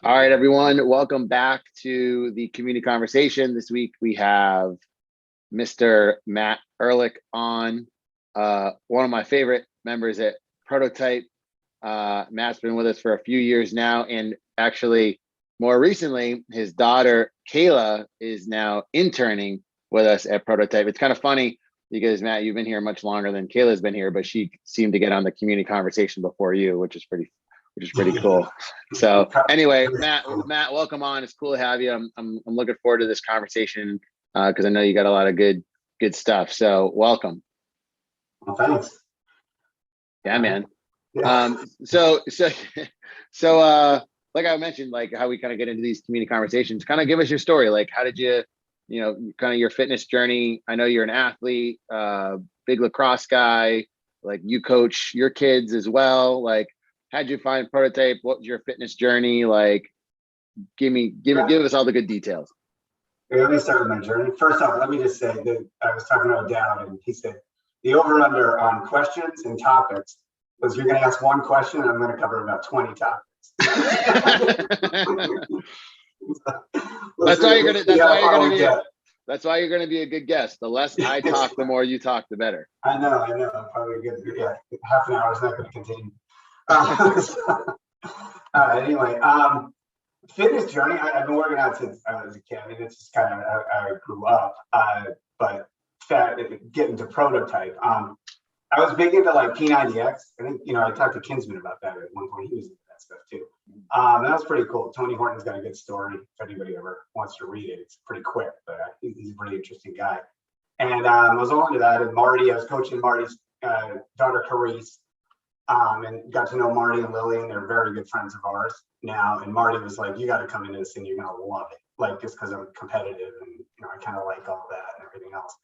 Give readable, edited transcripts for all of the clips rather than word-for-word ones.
All right, everyone. Welcome back to the community conversation. This week we have Mr. Matt Ehrlich on, one of my favorite members at Prototype. Matt's been with us for a few years now, and actually more recently, his daughter, Kayla, is now interning with us at Prototype. It's kind of funny because, Matt, you've been here much longer than Kayla's been here, but she seemed to get on the community conversation before you, which is pretty cool. So anyway, Matt, welcome on. It's cool to have you. I'm looking forward to this conversation because I know you got a lot of good stuff. So welcome. Well, thanks. Yeah, man. Yeah. So like I mentioned, like how we kind of get into these community conversations, kind of give us your story. Like, how did you kind of your fitness journey? I know you're an athlete, big lacrosse guy, like you coach your kids as well. Like, how'd you find Prototype? What was your fitness journey like? Give us all the good details. Let me start with my journey. First off, let me just say that I was talking to Dad, and he said the over/under on questions and topics was you're going to ask one question, and I'm going to cover about 20 topics. That's why you're gonna be a good guest. The less I talk, the more you talk, the better. I know. I'm probably good. Yeah, half an hour is not going to contain. Anyway, fitness journey. I've been working out since I was a kid. I mean, it's just kind of how I grew up. But getting to Prototype. I was big into like P90X. I think I talked to Kinsman about that at one point. He was into that stuff too. That was pretty cool. Tony Horton's got a good story. If anybody ever wants to read it, it's pretty quick, but he's a really interesting guy. And I was all into that. And Marty, I was coaching Marty's daughter Carice. And got to know Marty and Lily, and they're very good friends of ours now. And Marty was like, "You got to come into this, and you're gonna love it." Like, just because I'm competitive, and I kind of like all that and everything else.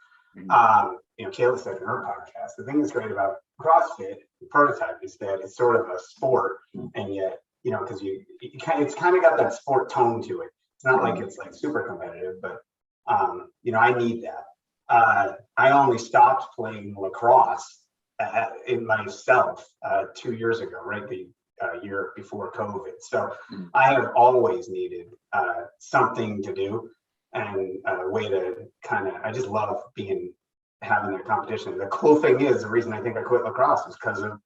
Kayla said in her podcast, the thing that's great about CrossFit Prototype is that it's sort of a sport, and yet because it's kind of got that sport tone to it. It's not like it's like super competitive, but I need that. I only stopped playing lacrosse in myself 2 years ago, right? The year before COVID. So I have always needed something to do and a way to I just love having that competition. The cool thing is, the reason I think I quit lacrosse was because of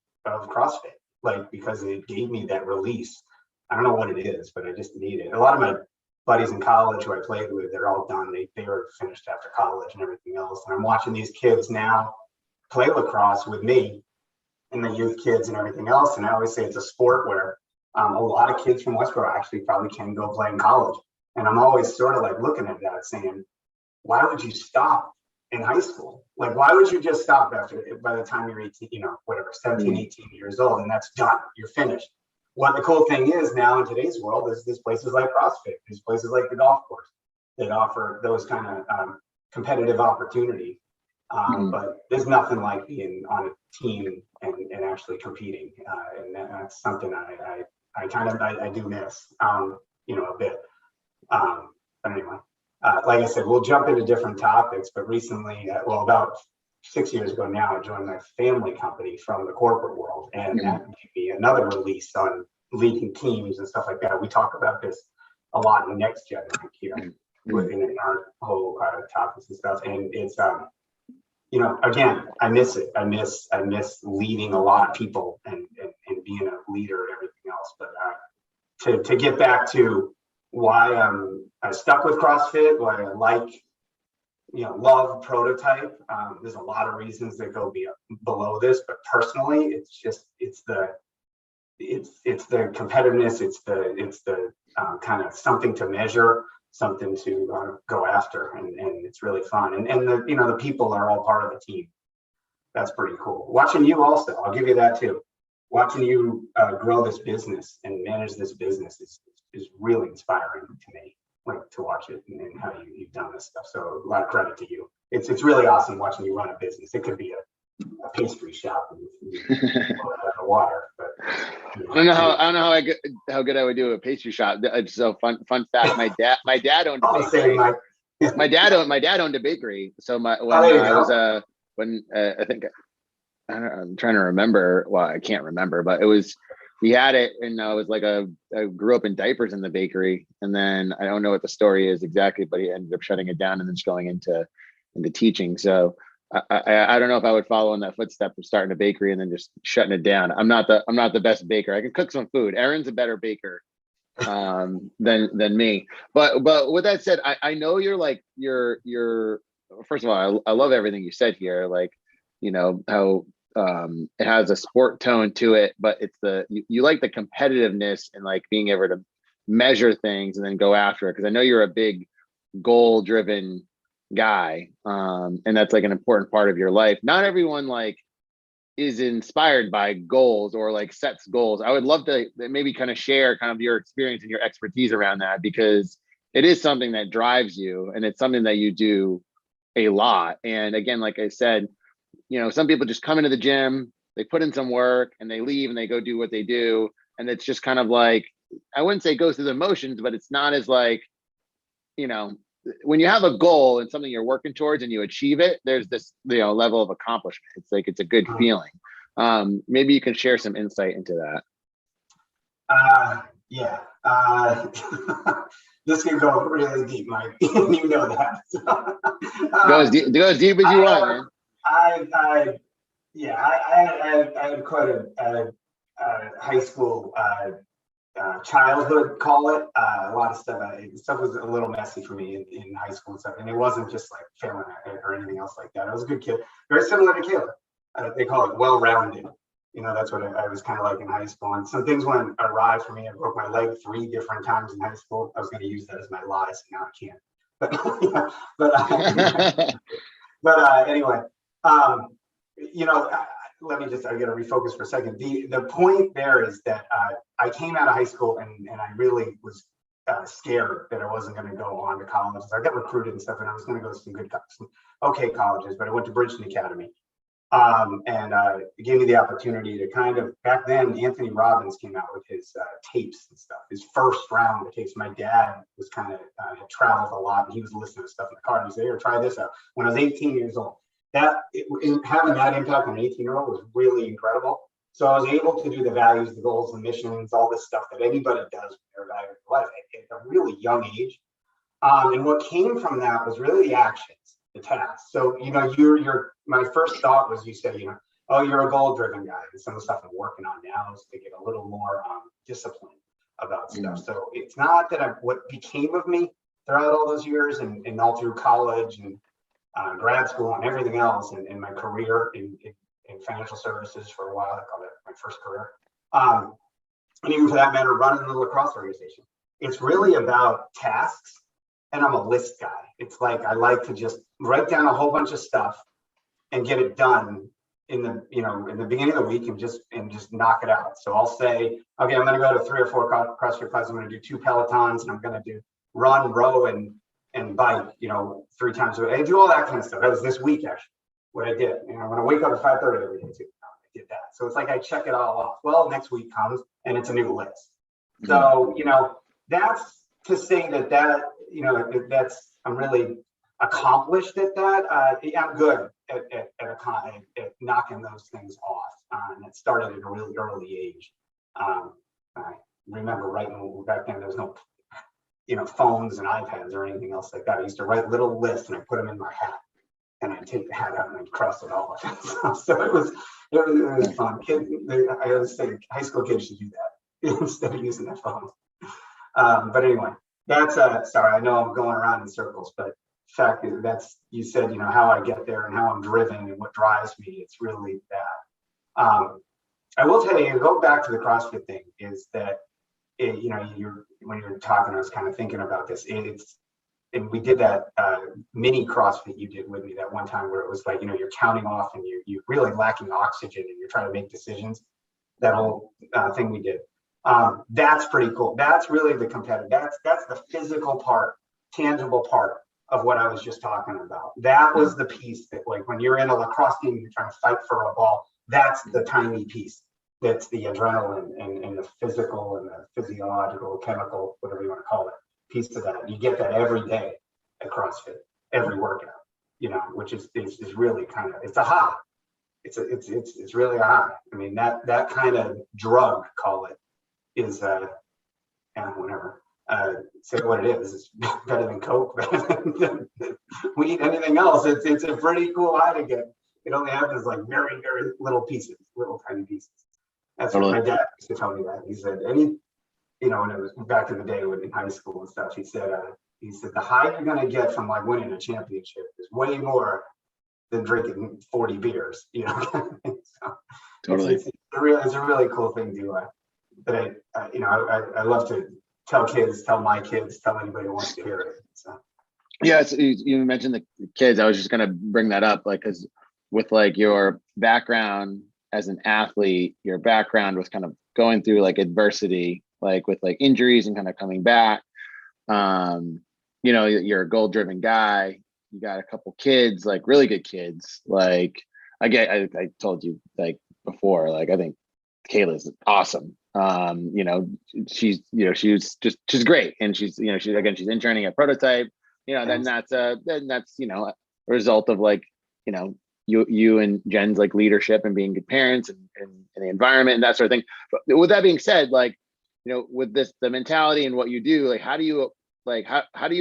CrossFit, like because it gave me that release. I don't know what it is, but I just need it. A lot of my buddies in college who I played with, they're all done. They were finished after college and everything else. And I'm watching these kids now play lacrosse with me and the youth kids and everything else. And I always say it's a sport where a lot of kids from Westboro actually probably can go play in college. And I'm always sort of like looking at that saying, why would you stop in high school? Like, why would you just stop by the time you're 18, 17, 18 years old, and that's done, you're finished. What the cool thing is now in today's world is there's places like CrossFit, there's places like the golf course that offer those kind of competitive opportunity. But there's nothing like being on a team and actually competing, and that's something I do miss, a bit. But anyway, like I said, we'll jump into different topics. But recently, about 6 years ago now, I joined my family company from the corporate world, and that gave me another release on leading teams and stuff like that. We talk about this a lot in Next Gen within our whole topics and stuff, and it's again, I miss it. I miss leading a lot of people and being a leader and everything else. But to get back to why I stuck with CrossFit, why I love Prototype. There's a lot of reasons that go below this, but personally, it's the competitiveness. It's the kind of something to measure, something to go after, and it's really fun. And the people are all part of the team. That's pretty cool. Watching you also, I'll give you that too. Watching you grow this business and manage this business is really inspiring to me, like to watch it and how you've done this stuff. So a lot of credit to you. It's really awesome watching you run a business. It could be a pastry shop and the water, but I don't know how good I would do a pastry shop. It's so fun fact. My dad owned a bakery. My dad owned a bakery. So I'm trying to remember. Well, I can't remember, but it was he had it, and I was like I grew up in diapers in the bakery, and then I don't know what the story is exactly, but he ended up shutting it down and then just going into teaching. So I don't know if I would follow in that footstep of starting a bakery and then just shutting it down. I'm not the best baker. I can cook some food. Aaron's a better baker than me. But with that said, I know you're like you're first of all, I love everything you said here. Like, you know, how it has a sport tone to it, but it's you like the competitiveness and like being able to measure things and then go after it. Cause I know you're a big goal driven guy. And that's like an important part of your life. Not everyone like is inspired by goals or like sets goals. I would love to maybe kind of share kind of your experience and your expertise around that, because it is something that drives you and it's something that you do a lot. And again, like I said, you know, some people just come into the gym, they put in some work and they leave and they go do what they do. And it's just kind of like, I wouldn't say goes through the motions, but it's not as like, you know, when you have a goal and something you're working towards and you achieve it, there's this, you know, level of accomplishment. It's like, it's a good feeling. Maybe you can share some insight into that. Yeah. This can go really deep, Mike. You know that. Go as deep as you want, man. I had quite a high school childhood, call it. A lot of stuff was a little messy for me in high school and stuff, and it wasn't just like failing or anything else like that. I was a good kid, very similar to Caleb. They call it well-rounded. You know, that's what I was kind of like in high school. And some things went awry for me. I broke my leg 3 different times in high school. I was going to use that as my lies, and now I can't. But anyway, you know, let me just, I got to refocus for a second. The point there is that I came out of high school and I really was scared that I wasn't going to go on to college. I got recruited and stuff, and I was going to go to some okay colleges, but I went to Bridgeton Academy. And it gave me the opportunity to kind of, back then, Anthony Robbins came out with his tapes and stuff, his first round of tapes. My dad was kind of, had traveled a lot, and he was listening to stuff in the car, and he said, here, try this out. When I was 18 years old, having that impact on an 18-year-old was really incredible. So I was able to do the values, the goals, the missions, all this stuff that anybody does with their values of life at a really young age. And what came from that was really the actions, the tasks. So, you know, my first thought was, you said, you know, oh, you're a goal-driven guy. And some of the stuff I'm working on now is to get a little more disciplined about stuff. So it's not that what became of me throughout all those years and all through college and grad school and everything else, and my career in financial services for a while. I call it my first career. And even for that matter, running the lacrosse organization. It's really about tasks, and I'm a list guy. It's like I like to just write down a whole bunch of stuff and get it done in the beginning of the week and just knock it out. So I'll say, okay, I'm going to go to 3 or 4 CrossFit classes. I'm going to do 2 Pelotons, and I'm going to do run, row, and bike, 3 times a week. I do all that kind of stuff. That was this week, actually, what I did. When I wake up at 5:30 every day too, I did that. So it's like I check it all off. Well, next week comes and it's a new list. So, that's to say that I'm really accomplished at that. I'm good at knocking those things off. And it started at a really early age. I remember writing back then, there was no phones and iPads or anything else like that. I used to write little lists and I put them in my hat, and I'd take the hat out and I'd cross it off. So it was fun. I always say high school kids should do that instead of using their phones. But anyway, that's sorry, I know I'm going around in circles, but the fact is you said, how I get there and how I'm driven and what drives me. It's really that. I will tell you, go back to the CrossFit thing, is that when you're talking, I was kind of thinking about this. And we did that mini CrossFit you did with me that one time, where it was like, you're counting off and you're really lacking oxygen and you're trying to make decisions. That whole thing we did. That's pretty cool. That's really the competitive. That's the physical part, tangible part of what I was just talking about. That was the piece that, like, when you're in a lacrosse game, you're trying to fight for a ball. That's the tiny piece. That's the adrenaline and the physical and the physiological, chemical, whatever you want to call it, piece of that. You get that every day at CrossFit, every workout, which is really kind of, it's a high. it's really high. I mean, that kind of drug, call it, is whatever. Say what it is. It's better than Coke, better than weed, anything else. It's a pretty cool high to get. It only happens like very, very little pieces, little tiny pieces. That's what my dad used to tell me that. He said, when it was back in the day when in high school and stuff, he said the high you're gonna get from like winning a championship is way more than drinking 40 beers, So Totally. it's a really cool thing to that I love to tell my kids, tell anybody who wants to hear it. So Yeah, you mentioned the kids. I was just gonna bring that up, like, because with like your background as an athlete, your background was kind of going through like adversity, like with like injuries and kind of coming back. You're a goal-driven guy. You got a couple kids, like really good kids. Like I told you like before, like I think Kayla's awesome. She's she's great, and she's interning at Prototype. Then that's a result of like you and Jen's like leadership and being good parents and the environment and that sort of thing. But with that being said, like with the mentality and what you do, like how do you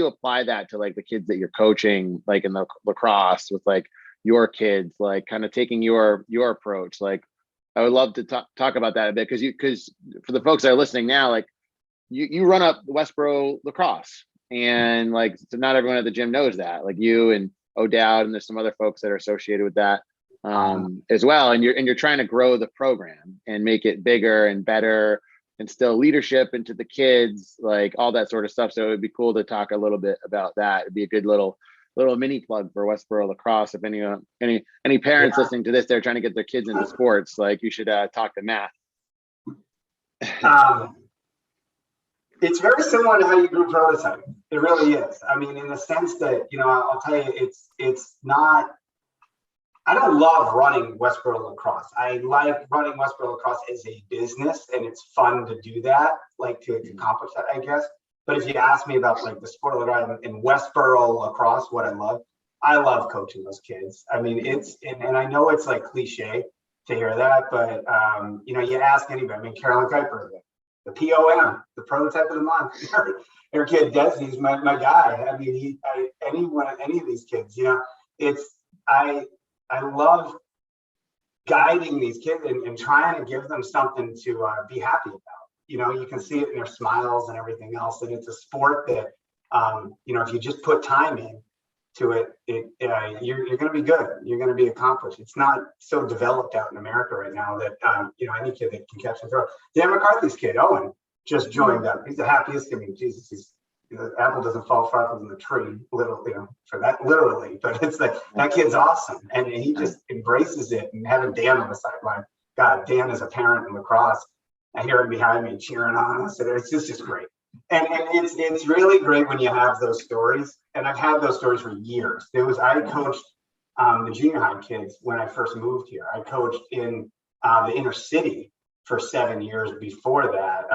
apply that to like the kids that you're coaching, like in the lacrosse with like your kids, like kind of taking your approach? Like I would love to talk about that a bit, because for the folks that are listening now, like you run up Westboro lacrosse, and like so not everyone at the gym knows that, like you and O'Dowd, and there's some other folks that are associated with that as well. And you're trying to grow the program and make it bigger and better, instill leadership into the kids, like all that sort of stuff. So it would be cool to talk a little bit about that. It'd be a good little mini plug for Westboro lacrosse. If any parents listening to this, they're trying to get their kids into sports, like you should talk to Matt. It's very similar to how you grew Prototype. It really is. I mean, in the sense that, I'll tell you, it's not, I don't love running Westboro lacrosse. I like running Westboro lacrosse as a business, and it's fun to do that, like to accomplish that, I guess. But if you ask me about like the sport of lacrosse in Westboro lacrosse, what I love coaching those kids. I mean, and I know it's like cliche to hear that, but you ask anybody. I mean, Carolyn Kuiper, the POM, the prototype of the month. Her kid Desi's my guy. I mean, any of these kids, I love guiding these kids and trying to give them something to be happy about. You can see it in their smiles and everything else. And it's a sport that, if you just put time in to it, you're going to be good. You're going to be accomplished. It's not so developed out in America right now that, any kid that can catch and throw. Dan McCarthy's kid, Owen, just joined up. He's the happiest. I mean, Jesus, the apple doesn't fall far from the tree, literally, for that literally, but it's like, that kid's awesome. And he just embraces it. And having Dan on the sideline, God, Dan is a parent in lacrosse. I hear him behind me cheering on us. And it's just great. And it's really great when you have those stories. And I've had those stories for years. I coached the junior high kids when I first moved here. I coached in the inner city for 7 years before that,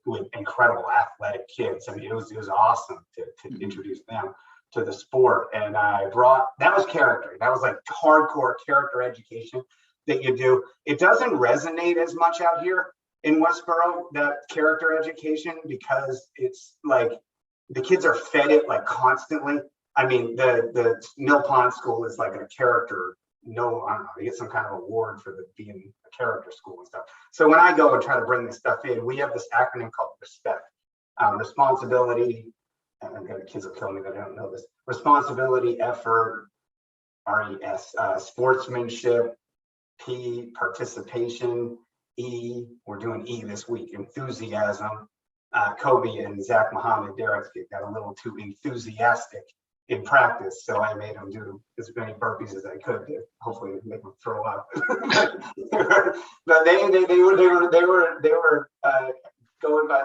with incredible athletic kids. I mean, it was awesome to introduce them to the sport. And that was character. That was like hardcore character education that you do. It doesn't resonate as much out here in Westboro, that character education, because it's like the kids are fed it like constantly. I mean, the Mill Pond School is like a character. I don't know, they get some kind of award for being a character school and stuff. So when I go and try to bring this stuff in, we have this acronym called RESPECT. Responsibility, and the kids will kill me that I don't know this. Responsibility, effort, RES, sportsmanship, P, participation, E, we're doing E this week, enthusiasm. Kobe and Zach Muhammad, Derek's kid, got a little too enthusiastic in practice, so I made him do as many burpees as I could to hopefully make him throw up. But they were going by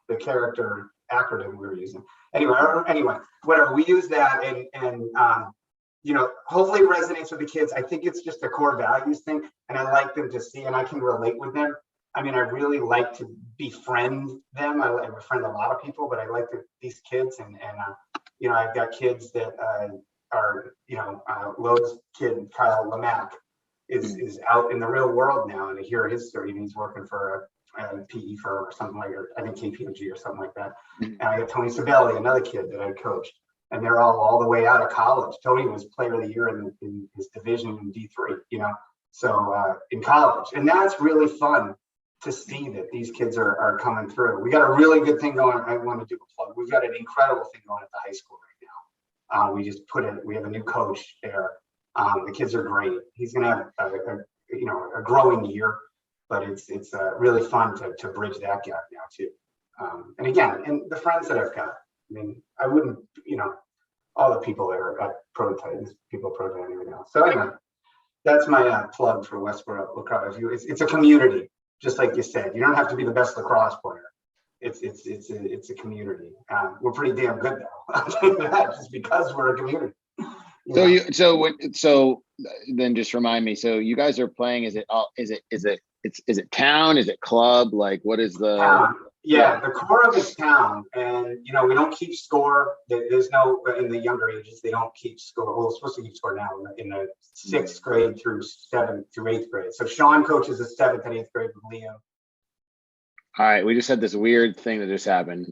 the character acronym we were using. Anyway, whatever, we use that and hopefully it resonates with the kids. I think it's just a core values thing, and I like them to see, and I can relate with them. I mean, I really like to befriend them. I befriend a lot of people, but I like these kids, and I've got kids that Lowe's kid, Kyle Lamack, is out in the real world now, and to hear his story, he's working for a PE firm or something like that. I think KPMG or something like that. And I got Tony Sabelli, another kid that I coached, and they're all the way out of college. Tony was player of the year in his division in D3, so in college. And that's really fun to see that these kids are coming through. We got a really good thing going. I want to do a plug. We've got an incredible thing going at the high school right now. We have a new coach there. The kids are great. He's going to have a growing year, but it's really fun to bridge that gap now too. And again, and the friends that I've got, I mean, I wouldn't, all the people that are at Prototype, people prototyping right now. So anyway, that's my plug for Westboro lacrosse. It's a community, just like you said. You don't have to be the best lacrosse player. It's a community. We're pretty damn good though. I'll tell you that, just because we're a community. So then just remind me. So you guys are playing. Is it town? Is it club? Like what is the town? Yeah, the core of it's town, and we don't keep score. There's no in the younger ages. They don't keep score. Well, we're supposed to keep score now in the 6th grade through 7th through 8th grade. So Sean coaches the 7th and 8th grade with Liam. All right, we just had this weird thing that just happened.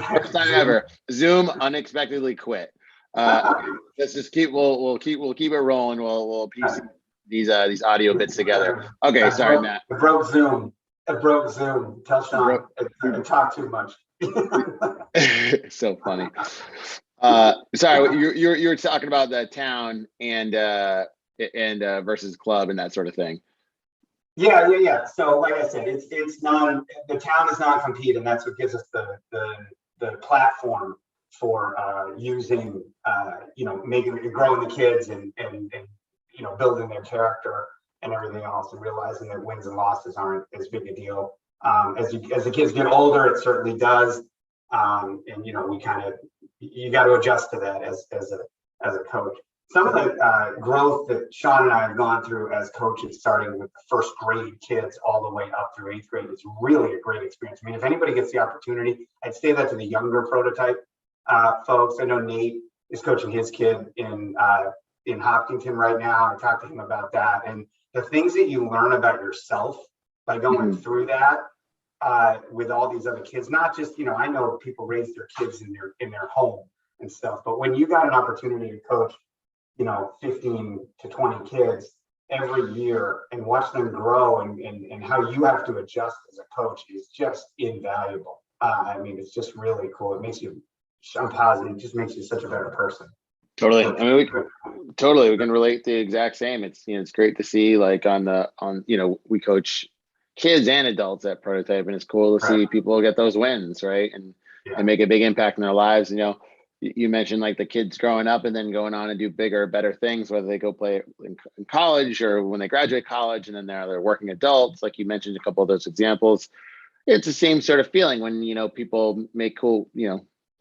First time ever. Zoom unexpectedly quit. Let's just we'll keep it rolling. We'll piece these audio bits together. Okay, sorry, Matt. It broke Zoom. Tell Sean I talk too much. So funny. Sorry, you're talking about the town and versus club and that sort of thing. Yeah. So like I said, the town is non-compete, and that's what gives us the platform for using growing the kids and building their character and everything else, and realizing that wins and losses aren't as big a deal. As the kids get older, it certainly does. And you got to adjust to that as a coach. Some of the growth that Sean and I have gone through as coaches, starting with the 1st grade kids all the way up through 8th grade, it's really a great experience. I mean, if anybody gets the opportunity, I'd say that to the younger Prototype folks. I know Nate is coaching his kid in Hopkinton right now. I talked to him about that, and the things that you learn about yourself by going through that with all these other kids. Not just I know people raise their kids in their home and stuff, but when you got an opportunity to coach 15 to 20 kids every year and watch them grow and how you have to adjust as a coach is just invaluable. I mean, it's just really cool. It makes you, I'm positive, it just makes you such a better person. Totally. I mean, we can relate the exact same. It's it's great to see, like we coach kids and adults at Prototype, and it's cool to see people get those wins, right? And make a big impact in their lives. You mentioned like the kids growing up and then going on and do bigger, better things, whether they go play in college or when they graduate college, and then they're working adults. Like you mentioned a couple of those examples. It's the same sort of feeling when people make cool,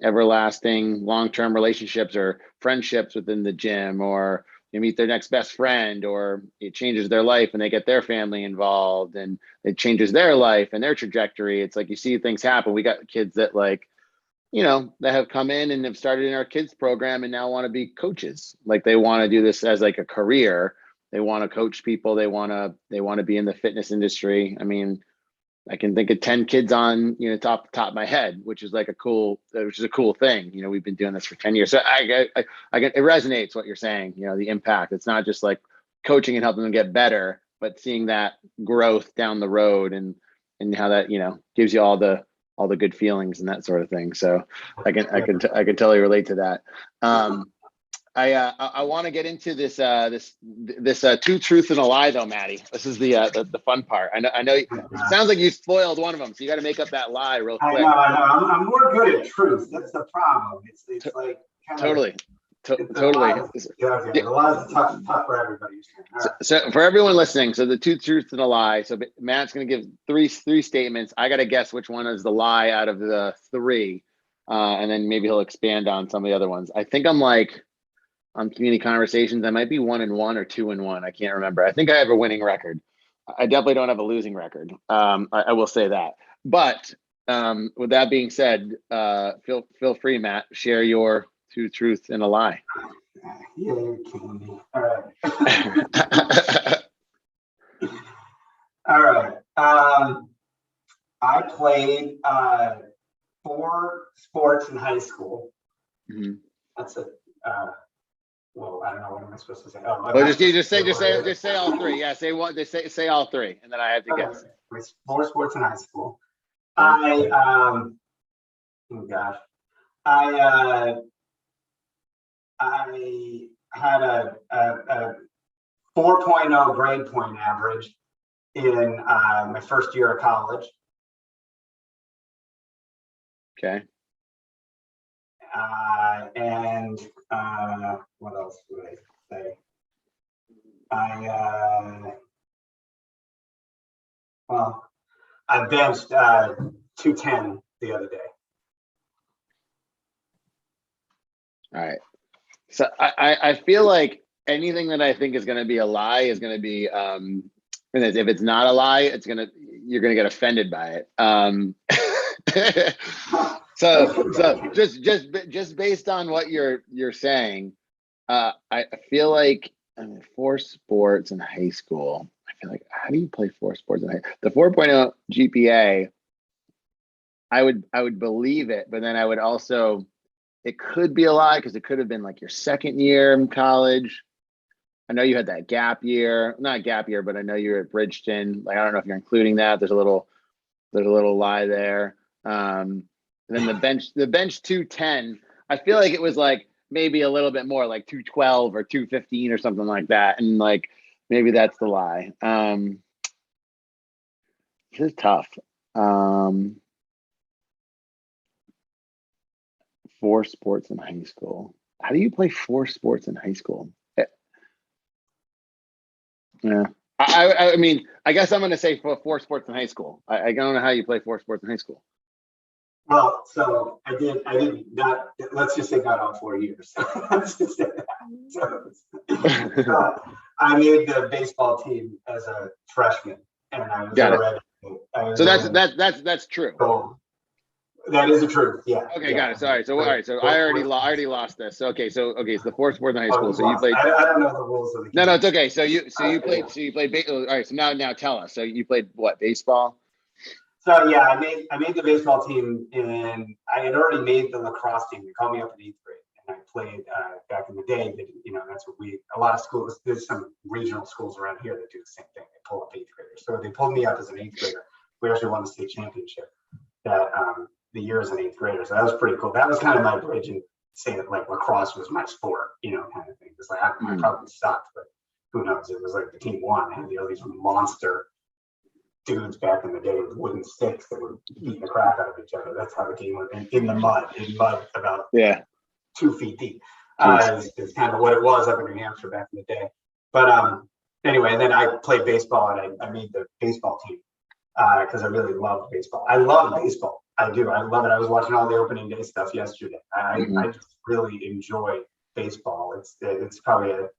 everlasting long-term relationships or friendships within the gym, or you meet their next best friend, or it changes their life and they get their family involved and it changes their life and their trajectory. It's like you see things happen. We got kids that that have come in and have started in our kids program and now want to be coaches. Like they want to do this as like a career. They want to coach people. They want to be in the fitness industry. I mean, I can think of 10 kids on, top of my head, which is a cool thing. We've been doing this for 10 years. So it resonates what you're saying, the impact. It's not just like coaching and helping them get better, but seeing that growth down the road and how that, gives you all the good feelings and that sort of thing. So I can totally relate to that. I want to get into this two truths and a lie though, Maddie. This is the fun part. I know it sounds like you spoiled one of them, so you got to make up that lie real quick. I know. I'm more good at truth. That's the problem. It's like totally. The lie's tough for everybody. Right. So for everyone listening, so the two truths and a lie. So Matt's going to give three statements. I got to guess which one is the lie out of the three, and then maybe he'll expand on some of the other ones. I think I'm on community conversations, I might be 1-1 or 2-1. I can't remember. I think I have a winning record. I definitely don't have a losing record. I will say that. But with that being said, feel free, Matt, share your two truths and a lie. Yeah, you're killing me. All right. All right. I played 4 sports in high school. Mhm. That's a well, I don't know, what am I supposed to say? Oh, Well, just say all three. Yeah, say one. Just say all three, and then I have to guess. 4 sports in high school. Okay. Oh gosh, I I had a 4.0 grade point average in my first year of college. Okay. And what else would I say? Well, I benched 210 the other day. All right. So I feel like anything that I think is going to be a lie is going to be and if it's not a lie, you're gonna get offended by it. So just based on what you're saying, I feel like 4 sports in high school. I feel like, how do you play 4 sports in high? The 4.0 GPA, I would believe it, but then I would also, it could be a lie because it could have been like your second year in college. I know you had that gap year, not gap year, but I know you're at Bridgeton. Like, I don't know if you're including that. There's a little lie there. Then the bench 210. I feel like it was like maybe a little bit more, like 212 or 215 or something like that. And like maybe that's the lie. This is tough. 4 sports in high school. How do you play 4 sports in high school? Yeah. I mean, I guess I'm going to say 4 sports in high school. I don't know how you play 4 sports in high school. Well, so I did not, let's just say not all 4 years. Let's just say that. So, I made the baseball team as a freshman, and I was Got it. already. So that's true. So that is the truth. Yeah. Okay, yeah. got it. Sorry. So all right. So I already lost this. Okay. So the 4 sports in high school. So you played. I don't know the rules of the game. No, it's okay. So you played. All right. So now tell us. So you played what, baseball? So yeah, I made the baseball team, and I had already made the lacrosse team. They called me up in 8th grade, and I played back in the day. That's what a lot of schools. There's some regional schools around here that do the same thing. They pull up 8th graders. So they pulled me up as an 8th grader. We actually won the state championship that the year as an 8th grader. So that was pretty cool. That was kind of my bridge in saying that like lacrosse was my sport, kind of thing. It's like I probably sucked, but who knows? It was like the team won. I had these monster dudes back in the day with wooden sticks that were beating the crap out of each other. That's how the game went in mud about 2 feet deep. Is kind of what it was up in New Hampshire back in the day. But anyway, then I played baseball, and I made the baseball team because I really loved baseball. I love baseball. I do. I love it. I was watching all the opening day stuff yesterday. I just really enjoy baseball. It's probably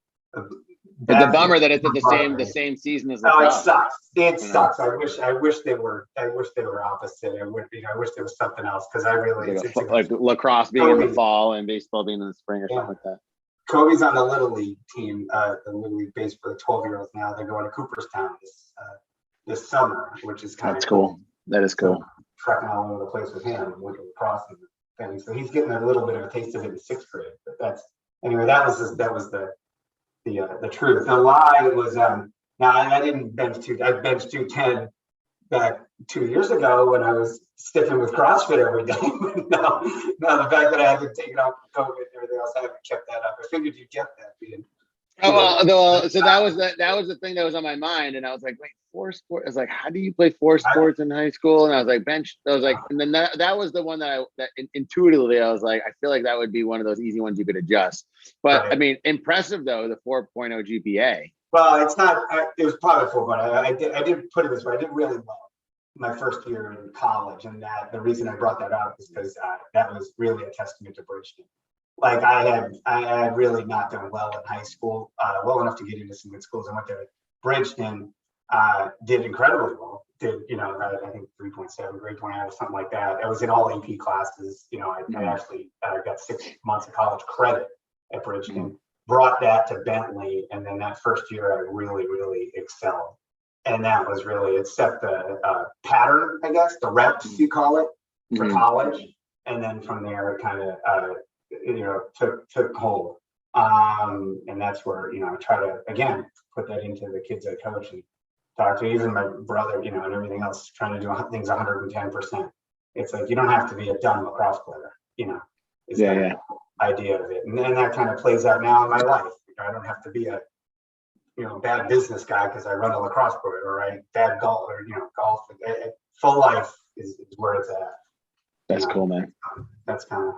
It's a bummer that it's the same season as lacrosse. Oh, it sucks. It sucks. I wish they were opposite. I wish there was something else, because I really like lacrosse being in the fall and baseball being in the spring or something like that. Kobe's on the Little League team, the Little League base for the 12-year-olds now. They're going to Cooperstown this summer, which is kind of cool. That is cool. So, trekking all over the place with him, with lacrosse and things. So he's getting a little bit of a taste of it in 6th grade. But that was the truth. The lie was now I didn't bench I benched 210 back 2 years ago when I was sticking with CrossFit every day. no, the fact that I haven't taken off COVID and everything else, I haven't kept that up. I figured you'd get that, being. So that was the thing that was on my mind, and I was like, wait, 4 sports. I was like, how do you play 4 sports in high school? And I was like, bench. I was like, and then that was the one that intuitively I was like, I feel like that would be one of those easy ones you could adjust. But right. I mean, impressive though, the 4.0 GPA. Well, it's not. It was probably 4.0. I did put it this way. I did really well my first year in college, and that the reason I brought that up is because that was really a testament to Bridgeton. Like I had really not done well in high school, well enough to get into some good schools. I went to Bridgeton, did incredibly well. Did I think 3.7 grade point out or something like that. I was in all AP classes. I actually got 6 months of college credit at Bridgeton. brought that to Bentley. And then that first year I really, really excelled. And that was really, it set the pattern, I guess, the reps you call it, for college. And then from there it kind of, took hold. And that's where, I try to, again, put that into the kids I coach and talk to, even my brother, and everything else, trying to do things 110%. It's like, you don't have to be a dumb lacrosse player, is the idea of it. And then that kind of plays out now in my life. I don't have to be a, bad business guy because I run a lacrosse board, or bad golf, or, golf. Full life is where it's at. That's cool, man. That's kind of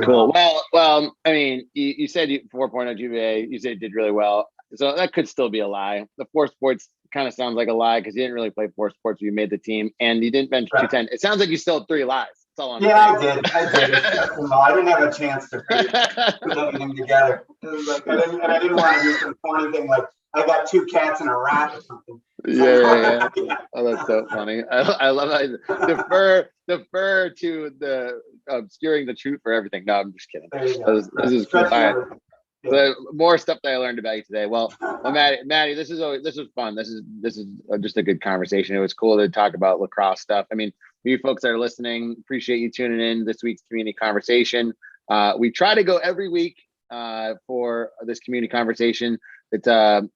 cool. Well, I mean, you said 4.0 GPA, you said you did really well. So that could still be a lie. The 4 sports kind of sounds like a lie because you didn't really play 4 sports. You made the team and you didn't bench 210. It sounds like you still had 3 lies. That's all I'm saying. I did. I didn't have a chance to put everything together. It was like, I didn't want to do some funny thing like I got 2 cats and a rat or something. Yeah. Oh, that's so funny. I love how you defer to the obscuring the truth for everything. No, I'm just kidding. This is cool. All right. So more stuff that I learned about you today. Well, Maddie, this was fun. This is just a good conversation. It was cool to talk about lacrosse stuff. I mean, you folks that are listening, appreciate you tuning in this week's community conversation. We try to go every week for this community conversation. It's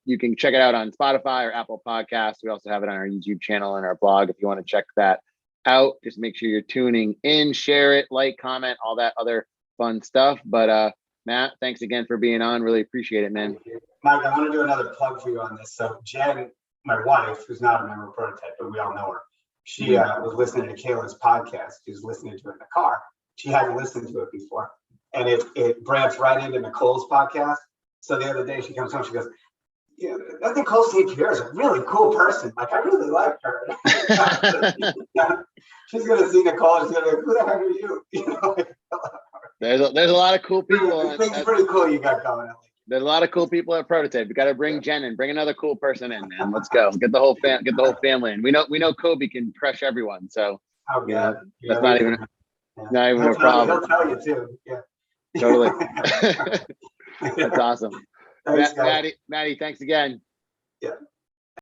you can check it out on Spotify or Apple Podcasts. We also have it on our YouTube channel and our blog if you want to check that out. Just make sure you're tuning in, share it, like, comment, all that other fun stuff. But Matt, thanks again for being on. Really appreciate it, man. Mike, I want to do another plug for you on this. So Jen, my wife, who's not a member of Prototype, but we all know her, she was listening to Kayla's podcast. She was listening to it in the car. She hadn't listened to it before. And it branched right into Nicole's podcast. So the other day she comes home, she goes, I think Nicole St. Pierre is a really cool person. Like, I really like her. She's going to see Nicole. She's going to go, who the heck are you? There's a lot of cool people. It's pretty cool you got going. There's a lot of cool people at Prototype. We got to bring Jen in, bring another cool person in, man. Let's go. Get the whole family in. We know Kobe can crush everyone. So that's not even a problem. He'll tell you too. Yeah. Totally. That's awesome. Thanks, Maddie, thanks again. Yeah.